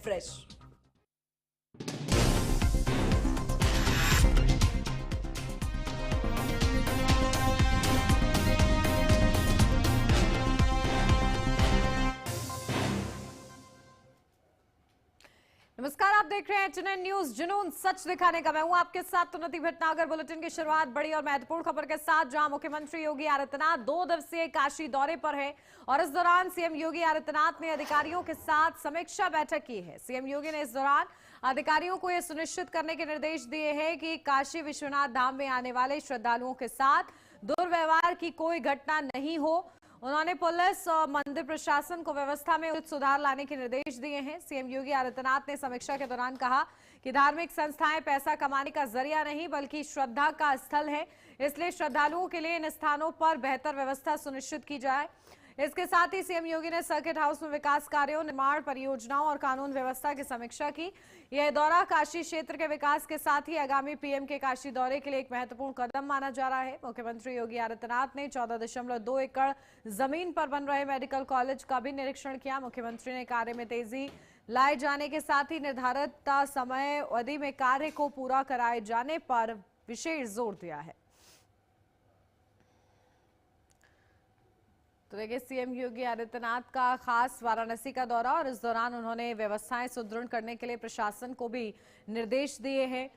Fresh. नमस्कार, आप देख रहे हैं एचएनएन न्यूज, जुनून सच दिखाने का। मैं हूं आपके साथ उन्नति भटनागर। बुलेटिन की शुरुआत बड़ी और महत्वपूर्ण खबर के साथ, जहां मुख्यमंत्री योगी आदित्यनाथ 2 दिवसीय काशी दौरे पर है और इस दौरान सीएम योगी आदित्यनाथ ने अधिकारियों के साथ समीक्षा बैठक की है। सीएम योगी ने इस दौरान अधिकारियों को यह सुनिश्चित करने के निर्देश दिए हैं कि काशी विश्वनाथ धाम में आने वाले श्रद्धालुओं के साथ दुर्व्यवहार की कोई घटना नहीं हो। उन्होंने पुलिस और मंदिर प्रशासन को व्यवस्था में उचित सुधार लाने के निर्देश दिए हैं। सीएम योगी आदित्यनाथ ने समीक्षा के दौरान कहा कि धार्मिक संस्थाएं पैसा कमाने का जरिया नहीं बल्कि श्रद्धा का स्थल है, इसलिए श्रद्धालुओं के लिए इन स्थानों पर बेहतर व्यवस्था सुनिश्चित की जाए। इसके साथ ही सीएम योगी ने सर्किट हाउस में विकास कार्यों, निर्माण परियोजनाओं और कानून व्यवस्था की समीक्षा की। यह दौरा काशी क्षेत्र के विकास के साथ ही आगामी पीएम के काशी दौरे के लिए एक महत्वपूर्ण कदम माना जा रहा है। मुख्यमंत्री योगी आदित्यनाथ ने 14.2 एकड़ जमीन पर बन रहे मेडिकल कॉलेज का भी निरीक्षण किया। मुख्यमंत्री ने कार्य में तेजी लाए जाने के साथ ही निर्धारित समय अवधि में कार्य को पूरा कराए जाने पर विशेष जोर दिया है। तो देखिए, सीएम योगी आदित्यनाथ का खास वाराणसी का दौरा और इस दौरान उन्होंने व्यवस्थाएं सुदृढ़ करने के लिए प्रशासन को भी निर्देश दिए हैं।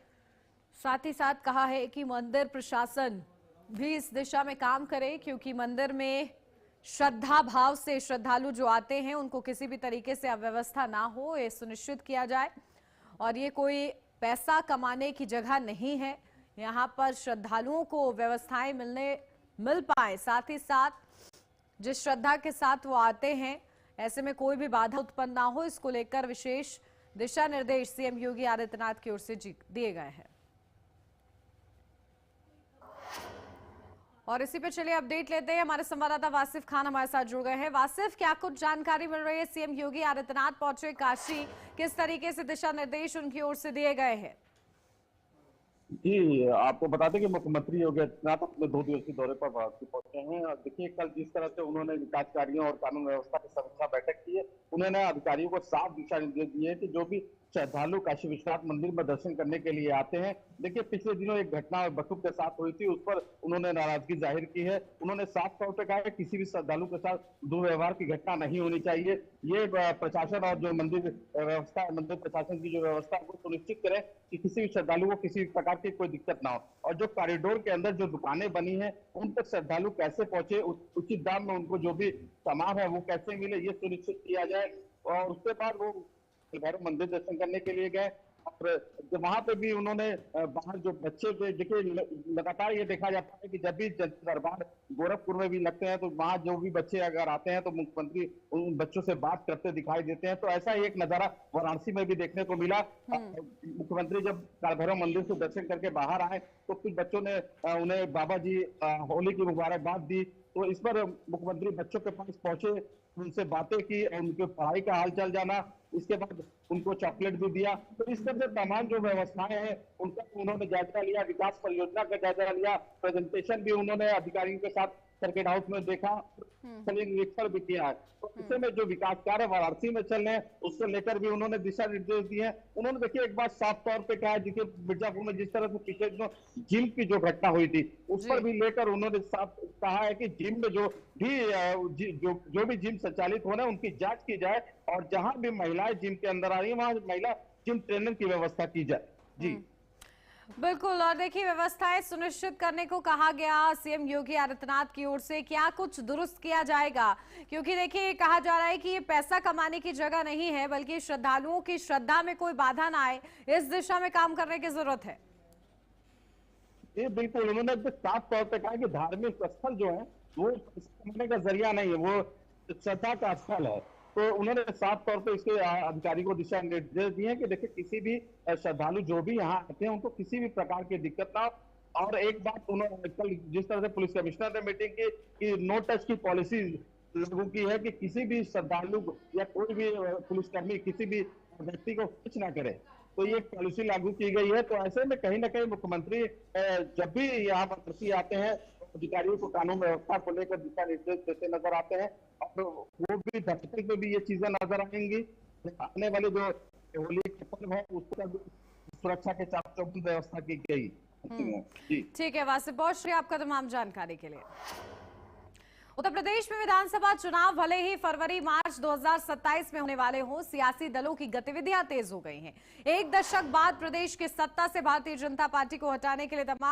साथ ही साथ कहा है कि मंदिर प्रशासन भी इस दिशा में काम करे, क्योंकि मंदिर में श्रद्धा भाव से श्रद्धालु जो आते हैं उनको किसी भी तरीके से अव्यवस्था ना हो, ये सुनिश्चित किया जाए। और ये कोई पैसा कमाने की जगह नहीं है, यहाँ पर श्रद्धालुओं को व्यवस्थाएं मिल पाए, साथ ही साथ जिस श्रद्धा के साथ वो आते हैं ऐसे में कोई भी बाधा उत्पन्न ना हो, इसको लेकर विशेष दिशा निर्देश सीएम योगी आदित्यनाथ की ओर से दिए गए हैं। और इसी पे चलिए अपडेट लेते हैं। हमारे संवाददाता वासिफ खान हमारे साथ जुड़ गए हैं। वासिफ, क्या कुछ जानकारी मिल रही है? सीएम योगी आदित्यनाथ पहुंचे काशी, किस तरीके से दिशा निर्देश उनकी ओर से दिए गए हैं? जी, आपको बता दें कि मुख्यमंत्री योगी आदित्यनाथ अपने 2 दिवसीय दौरे पर वाराणसी पहुंचे हैं। और देखिए, कल जिस तरह से उन्होंने विकास कार्यों और कानून व्यवस्था की समीक्षा बैठक की है, उन्होंने अधिकारियों को साफ दिशा निर्देश दिए कि जो भी श्रद्धालु काशी विश्वनाथ मंदिर में दर्शन करने के लिए आते हैं, देखिए पिछले दिनों एक घटना बटुक के साथ हुई थी, उस पर उन्होंने नाराजगी जाहिर की है। उन्होंने साफ तौर पर कहा है किसी भी श्रद्धालु के साथ दुर्व्यवहार की घटना नहीं होनी चाहिए। ये प्रशासन और जो मंदिर व्यवस्था, मंदिर प्रशासन की जो व्यवस्था है वो सुनिश्चित करें कि किसी भी श्रद्धालु को किसी भी प्रकार की कोई दिक्कत ना हो। और जो कॉरिडोर के अंदर जो दुकानें बनी है उन तक श्रद्धालु कैसे पहुंचे, उचित दाम में उनको जो भी सामान है वो कैसे मिले, ये सुनिश्चित किया जाए। और उसके बाद वो भैरव मंदिर दर्शन करने के लिए गए और वहां पे भी उन्होंने बाहर जो बच्चे थे, देखिए लगातार ये देखा जाता है कि जब भी दरबार गोरखपुर में भी लगते हैं तो वहां जो भी बच्चे अगर आते हैं तो मुख्यमंत्री उन बच्चों से बात करते दिखाई देते हैं। तो ऐसा ही एक नजारा वाराणसी में भी देखने को मिला। मुख्यमंत्री जब काल भैरव मंदिर से दर्शन करके बाहर आए तो कुछ बच्चों ने उन्हें बाबा जी होली की मुबारकबाद दी। तो इस पर मुख्यमंत्री बच्चों के पास पहुंचे, उनसे बातें की और उनके पढ़ाई का हाल चाल जाना, इसके बाद उनको चॉकलेट भी दिया। तो इस तरह से तमाम जो व्यवस्थाएं हैं उनका उन्होंने जायजा लिया, विकास परियोजना का जायजा लिया, प्रेजेंटेशन भी उन्होंने अधिकारियों के साथ सर्किट हाउस में देखा, निरीक्षण भी किया है। तो इससे में जो विकास कार्य वाराणसी में चल रहे हैं उसको लेकर भी उन्होंने दिशा निर्देश दिए हैं। उन्होंने देखिए एक बात साफ तौर पे कहा है, देखिए मिर्जापुर में जिस तरह से पिछले दिनों जिम की जो घटना हुई थी उस पर भी लेकर उन्होंने साफ कहा है कि जिम में जो भी जिम संचालित हो रहे हैं उनकी जांच की जाए और जहां भी महिलाएं जिम के अंदर आ रही है वहां महिला जिम ट्रेनर की व्यवस्था की जाए। जी बिल्कुल। और देखिए, व्यवस्थाएं सुनिश्चित करने को कहा गया सीएम योगी आदित्यनाथ की ओर से, क्या कुछ दुरुस्त किया जाएगा? क्योंकि देखिए, कहा जा रहा है कि ये पैसा कमाने की जगह नहीं है बल्कि श्रद्धालुओं की श्रद्धा में कोई बाधा ना आए, इस दिशा में काम करने की जरूरत है। ये बिल्कुल, उन्होंने साफ तौर पर कहा कि धार्मिक स्थल जो है वो कमाने का जरिया नहीं है, वो श्रद्धा का स्थल है। तो उन्होंने साफ तौर पे इसके अधिकारी को दिशा निर्देश दिए कि देखिए किसी भी श्रद्धालु जो भी यहाँ आते हैं उनको किसी भी प्रकार की दिक्कत ना हो। और एक बात उन्होंने कल जिस तरह से पुलिस कमिश्नर ने मीटिंग की कि नो टच की पॉलिसी लागू की है कि किसी भी श्रद्धालु या कोई भी पुलिसकर्मी किसी भी व्यक्ति को कुछ ना करे, तो ये पॉलिसी लागू की गई है। तो ऐसे में कहीं ना कहीं मुख्यमंत्री जब भी यहाँ पर आते हैं अधिकारियों को कानून व्यवस्था को लेकर दिशा निर्देश देते नजर आते हैं और वो भी दफ्तर में भी ये चीजें नजर आएंगी। आने वाले जो होली के पर्व है उस पर सुरक्षा के चाक चौबंद व्यवस्था की गई। जी ठीक है वासिफ, बहुत शुक्रिया आपका तमाम जानकारी के लिए। उत्तर प्रदेश में विधानसभा चुनाव भले ही फरवरी मार्च 2027 में होने वाले हों, सियासी दलों की गतिविधियां तेज हो गई हैं। एक दशक बाद प्रदेश की सत्ता से भारतीय जनता पार्टी को हटाने के लिए तमाम